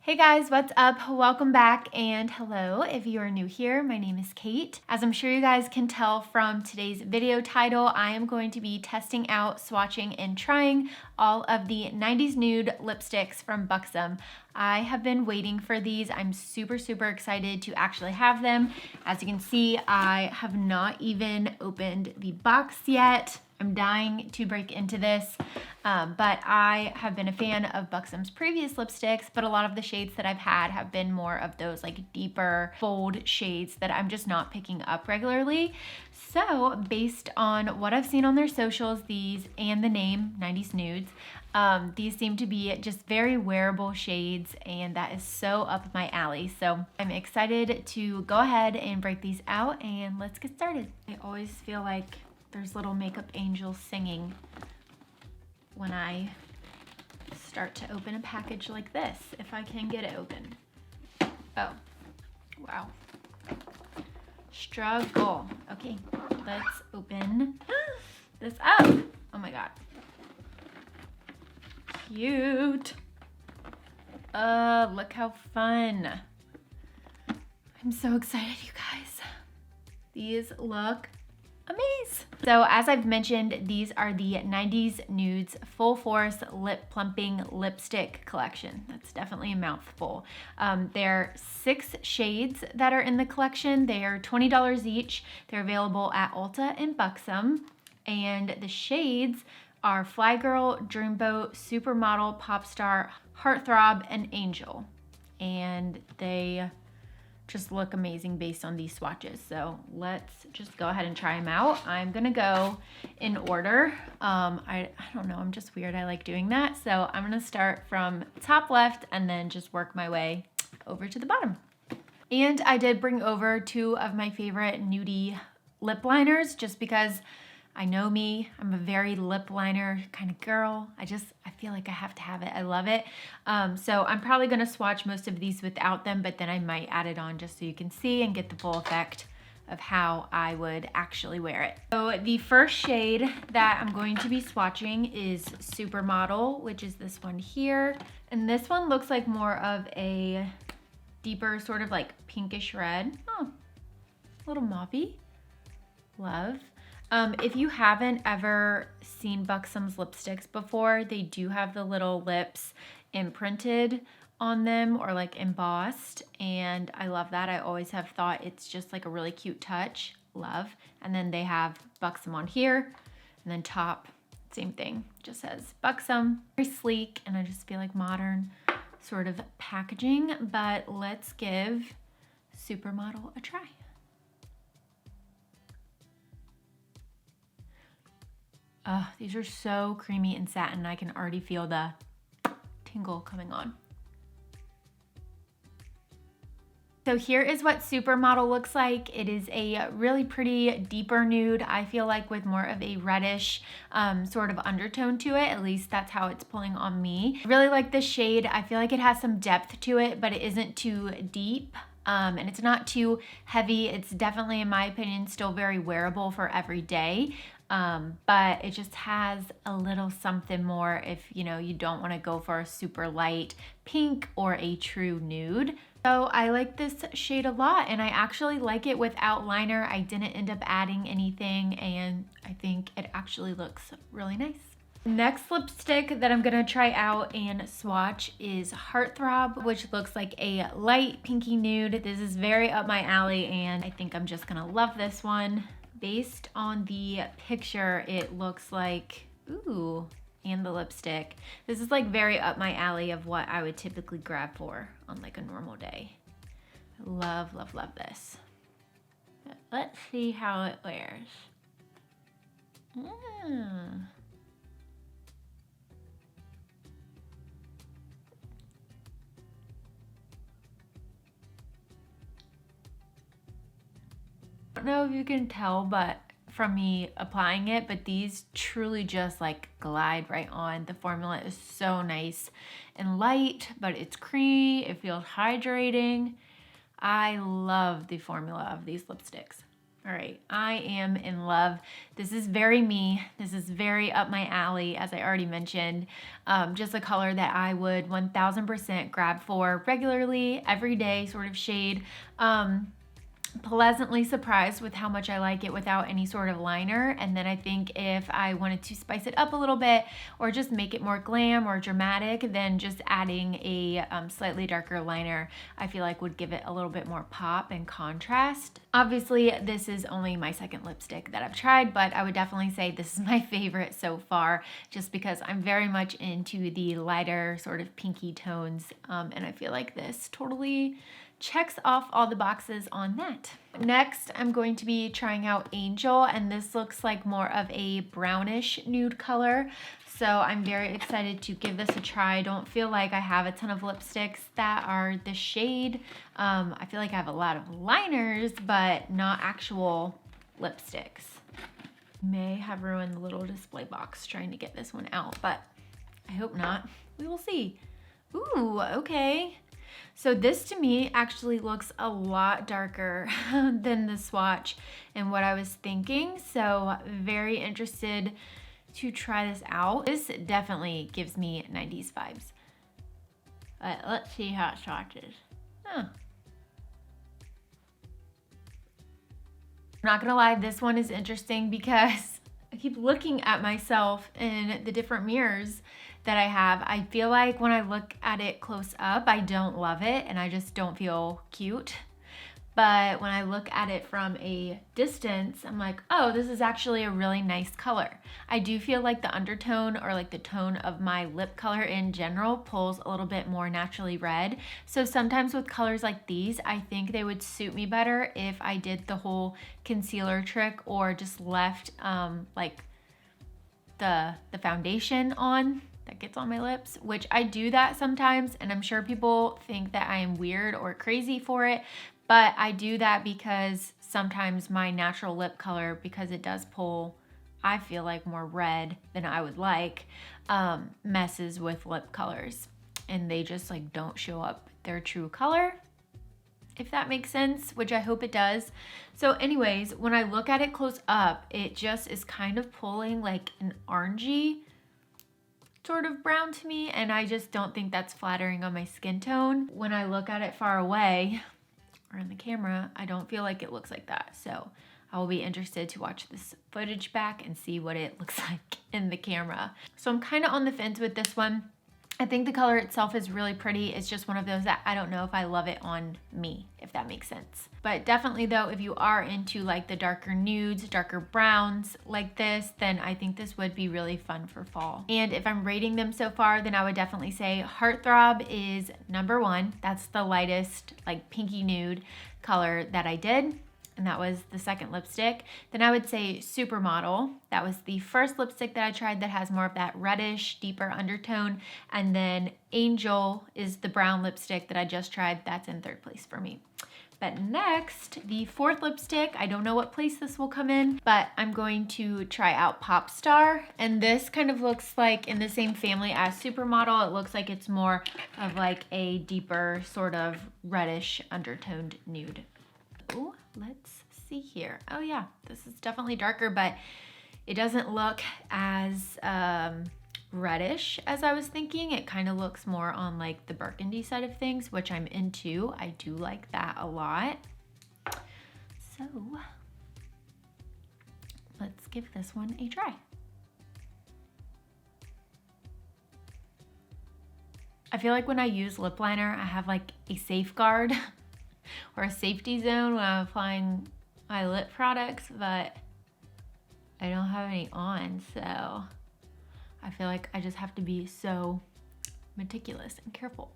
Hey guys, what's up? Welcome back and hello if you are new here. My name is Kait. As I'm sure you guys can tell from today's video title, I am going to be testing out, swatching, and trying all of the 90s nude lipsticks from Buxom. I have been waiting for these. I'm super excited to actually have them. As you can see, I have not even opened the box yet. I'm dying to break into this, but I have been a fan of Buxom's previous lipsticks, but a lot of the shades that I've had have been more of those like deeper, bold shades that I'm just not picking up regularly. So based on what I've seen on their socials, these and the name, 90s Nudes, these seem to be just very wearable shades, and that is so up my alley. So I'm excited to go ahead and break these out, and let's get started. I always feel like there's little makeup angels singing when I start to open a package like this, if I can get it open. Oh, wow. Struggle. Okay, let's open this up. Oh my God. Cute. Look how fun. I'm so excited, you guys. These look amazing. So as I've mentioned, these are the 90s Nudes Full Force Lip Plumping Lipstick Collection. That's definitely a mouthful. There are 6 shades that are in the collection. They are $20 each. They're available at Ulta and Buxom. And the shades are Fly Girl, Dreamboat, Supermodel, Popstar, Heartthrob, and Angel. And they just look amazing based on these swatches. So let's just go ahead and try them out. I'm gonna go in order. I don't know, I'm just weird. I like doing that. So I'm gonna start from top left and then just work my way over to the bottom. And I did bring over 2 of my favorite nudie lip liners just because I know me, I'm a very lip liner kind of girl. I feel like I have to have it. I love it. So I'm probably gonna swatch most of these without them, but then I might add it on just so you can see and get the full effect of how I would actually wear it. So the first shade that I'm going to be swatching is Supermodel, which is this one here. And this one looks like more of a deeper sort of like pinkish red. Oh, a little mauvey. Love. If you haven't ever seen Buxom's lipsticks before, they do have the little lips imprinted on them or like embossed, and I love that. I always have thought it's just like a really cute touch. Love. And then they have Buxom on here, and then top, same thing, just says Buxom. Very sleek, and I just feel like modern sort of packaging, but let's give Supermodel a try. Oh, these are so creamy and satin. I can already feel the tingle coming on. So here is what Supermodel looks like. It is a really pretty deeper nude, I feel like, with more of a reddish sort of undertone to it. At least that's how it's pulling on me. I really like this shade. I feel like it has some depth to it, but it isn't too deep. And it's not too heavy. It's definitely, in my opinion, still very wearable for every day. But it just has a little something more if, you know, you don't want to go for a super light pink or a true nude. So I like this shade a lot, and I actually like it without liner. I didn't end up adding anything, and I think it actually looks really nice. Next lipstick that I'm gonna try out and swatch is Heartthrob, which looks like a light pinky nude. This is very up my alley, and I think I'm just gonna love this one. Based on the picture, it looks like, ooh, and the lipstick. This is like very up my alley of what I would typically grab for on like a normal day. I love this. But let's see how it wears. I don't know if you can tell, but from me applying it, but these truly just like glide right on. The formula is so nice and light, but it's creamy. It feels hydrating. I love the formula of these lipsticks. All right, I am in love. This is very me. This is very up my alley, as I already mentioned. Just a color that I would 1000% grab for regularly, every day sort of shade. Pleasantly surprised with how much I like it without any sort of liner. And then I think if I wanted to spice it up a little bit or just make it more glam or dramatic, then just adding a slightly darker liner I feel like would give it a little bit more pop and contrast. Obviously this is only my second lipstick that I've tried, but I would definitely say this is my favorite so far, just because I'm very much into the lighter sort of pinky tones, and I feel like this totally checks off all the boxes on that. Next, I'm going to be trying out Angel, and this looks like more of a brownish nude color. So I'm very excited to give this a try. I don't feel like I have a ton of lipsticks that are this shade. I feel like I have a lot of liners, but not actual lipsticks. May have ruined the little display box trying to get this one out, but I hope not. We will see. Ooh, okay. So this to me actually looks a lot darker than the swatch and what I was thinking. So very interested to try this out. This definitely gives me 90s vibes. But let's see how it swatches. Huh. I'm not gonna lie, this one is interesting because I keep looking at myself in the different mirrors that I have. I feel like when I look at it close up, I don't love it and I just don't feel cute. But when I look at it from a distance, I'm like, oh, this is actually a really nice color. I do feel like the undertone or like the tone of my lip color in general pulls a little bit more naturally red. So sometimes with colors like these, I think they would suit me better if I did the whole concealer trick or just left like the foundation on that gets on my lips, which I do that sometimes, and I'm sure people think that I am weird or crazy for it, but I do that because sometimes my natural lip color, because it does pull, I feel like, more red than I would like, messes with lip colors, and they just like don't show up their true color, if that makes sense, which I hope it does. So anyways, when I look at it close up, it just is kind of pulling like an orangey sort of brown to me, and I just don't think that's flattering on my skin tone. When I look at it far away or in the camera, I don't feel like it looks like that. So I will be interested to watch this footage back and see what it looks like in the camera. So I'm kind of on the fence with this one. I think the color itself is really pretty. It's just one of those that I don't know if I love it on me, if that makes sense. But definitely though, if you are into like the darker nudes, darker browns like this, then I think this would be really fun for fall. And if I'm rating them so far, then I would definitely say Heartthrob is number one. That's the lightest like pinky nude color that I did, and that was the second lipstick. Then I would say Supermodel. That was the first lipstick that I tried that has more of that reddish, deeper undertone. And then Angel is the brown lipstick that I just tried. That's in third place for me. But next, the fourth lipstick, I don't know what place this will come in, but I'm going to try out Pop Star. And this kind of looks like in the same family as Supermodel. It looks like it's more of like a deeper sort of reddish undertoned nude. Ooh, let's see here. Oh yeah, this is definitely darker, but it doesn't look as reddish as I was thinking. It kind of looks more on like the burgundy side of things, which I'm into. I do like that a lot. So let's give this one a try. I feel like when I use lip liner, I have like a safeguard or a safety zone when I'm applying my lip products, but I don't have any on, so I feel like I just have to be so meticulous and careful.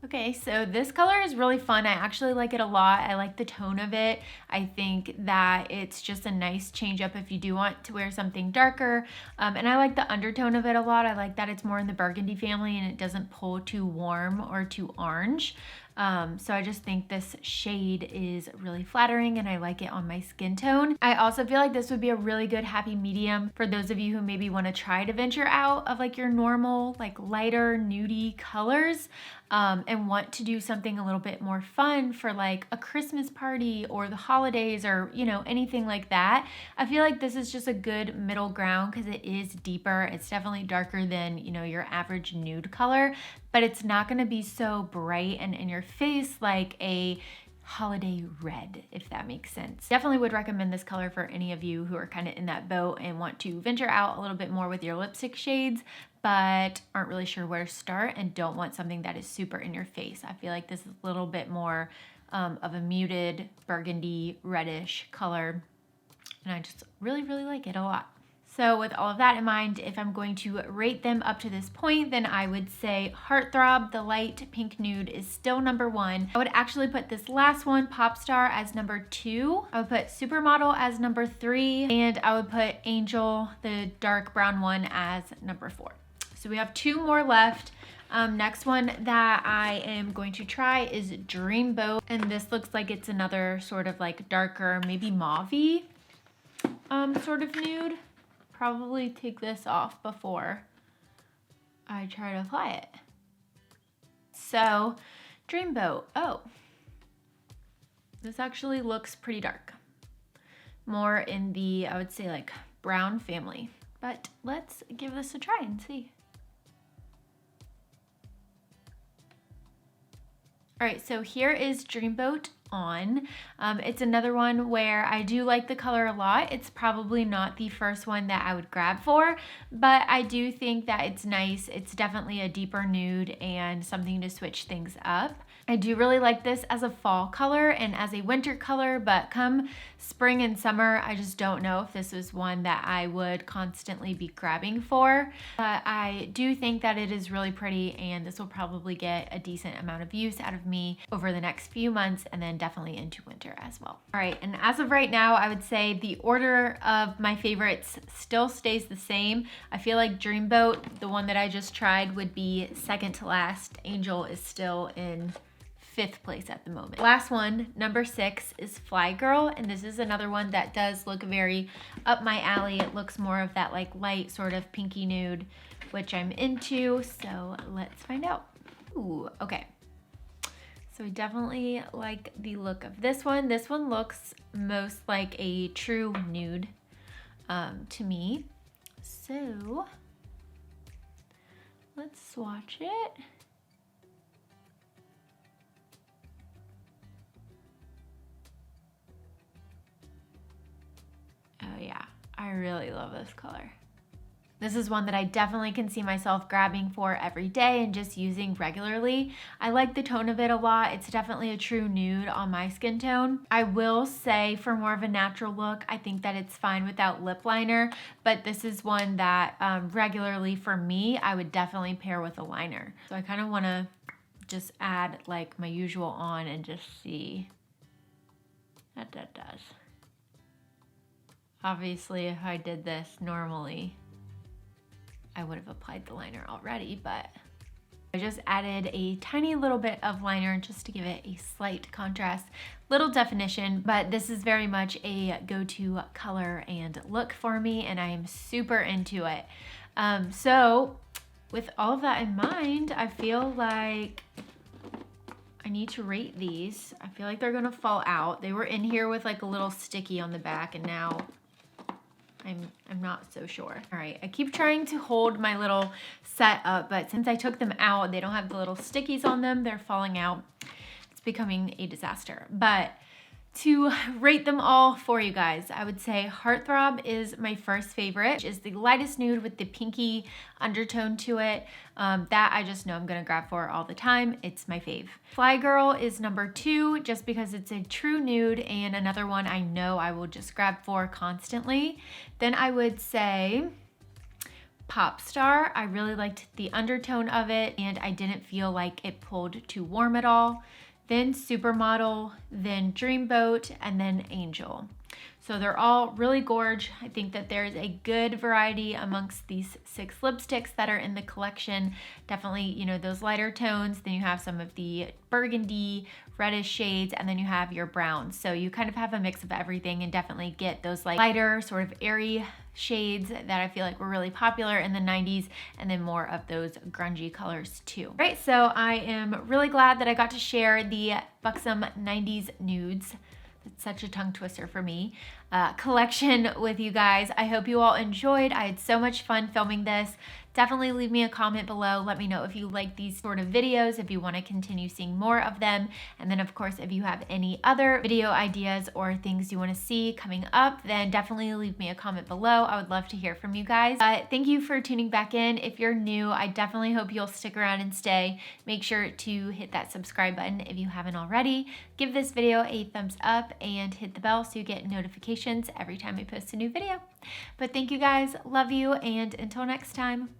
Okay, so this color is really fun. I actually like it a lot. I like the tone of it. I think that it's just a nice change up if you do want to wear something darker. And I like the undertone of it a lot. I like that it's more in the burgundy family and it doesn't pull too warm or too orange. So I just think this shade is really flattering and I like it on my skin tone. I also feel like this would be a really good happy medium for those of you who maybe want to try to venture out of like your normal, like lighter, nudie colors, and want to do something a little bit more fun for like a Christmas party or the holidays or, you know, anything like that. I feel like this is just a good middle ground because it is deeper. It's definitely darker than, you know, your average nude color, but it's not going to be so bright and in your face like a holiday red, if that makes sense. Definitely would recommend this color for any of you who are kind of in that boat and want to venture out a little bit more with your lipstick shades, but aren't really sure where to start and don't want something that is super in your face. I feel like this is a little bit more of a muted burgundy reddish color, and I just really, really like it a lot. So with all of that in mind, if I'm going to rate them up to this point, then I would say Heartthrob, the light pink nude, is still number 1. I would actually put this last one, Popstar, as number 2. I would put Supermodel as number 3. And I would put Angel, the dark brown one, as number 4. So we have 2 more left. Next one that I am going to try is Dreamboat. And this looks like it's another sort of like darker, maybe mauve-y sort of nude. Probably take this off before I try to apply it. So, Dreamboat. Oh, this actually looks pretty dark. More in the, I would say like brown family. But let's give this a try and see. All right, so here is Dreamboat on. It's another one where I do like the color a lot. It's probably not the first one that I would grab for, but I do think that it's nice. It's definitely a deeper nude and something to switch things up. I do really like this as a fall color and as a winter color, but come spring and summer, I just don't know if this was one that I would constantly be grabbing for. But I do think that it is really pretty, and this will probably get a decent amount of use out of me over the next few months and then definitely into winter as well. All right, and as of right now, I would say the order of my favorites still stays the same. I feel like Dreamboat, the one that I just tried, would be second to last. Angel is still in 5th place at the moment. Last one, number 6, is Fly Girl, and this is another one that does look very up my alley. It looks more of that like light sort of pinky nude, which I'm into, so let's find out. Ooh, okay. So I definitely like the look of this one. This one looks most like a true nude to me. So let's swatch it. Oh yeah, I really love this color. This is one that I definitely can see myself grabbing for every day and just using regularly. I like the tone of it a lot. It's definitely a true nude on my skin tone. I will say for more of a natural look, I think that it's fine without lip liner, but this is one that regularly for me, I would definitely pair with a liner. So I kind of want to just add like my usual on and just see what that does. Obviously, if I did this normally, I would have applied the liner already, but I just added a tiny little bit of liner just to give it a slight contrast, little definition, but this is very much a go-to color and look for me, and I am super into it. So with all of that in mind, I feel like I need to rate these. I feel like they're gonna fall out. They were in here with like a little sticky on the back, and now I'm not so sure. All right, I keep trying to hold my little set up, but since I took them out, they don't have the little stickies on them. They're falling out. It's becoming a disaster. But to rate them all for you guys, I would say Heartthrob is my first favorite, which is the lightest nude with the pinky undertone to it. That I just know I'm gonna grab for all the time. It's my fave. Fly Girl is number 2, just because it's a true nude and another one I know I will just grab for constantly. Then I would say Popstar. I really liked the undertone of it and I didn't feel like it pulled too warm at all. Then Supermodel, then Dreamboat, and then Angel. So they're all really gorge. I think that there's a good variety amongst these 6 lipsticks that are in the collection. Definitely, you know, those lighter tones. Then you have some of the burgundy, reddish shades, and then you have your browns. So you kind of have a mix of everything, and definitely get those like lighter, sort of airy shades that I feel like were really popular in the 90s, and then more of those grungy colors too. Right, so I am really glad that I got to share the Buxom 90s Nudes. It's such a tongue twister for me. Collection with you guys. I hope you all enjoyed. I had so much fun filming this. Definitely leave me a comment below. Let me know if you like these sort of videos, if you want to continue seeing more of them. And then of course, if you have any other video ideas or things you want to see coming up, then definitely leave me a comment below. I would love to hear from you guys. Thank you for tuning back in. If you're new, I definitely hope you'll stick around and stay. Make sure to hit that subscribe button if you haven't already. Give this video a thumbs up and hit the bell so you get notifications every time I post a new video. But thank you guys. Love you. And until next time.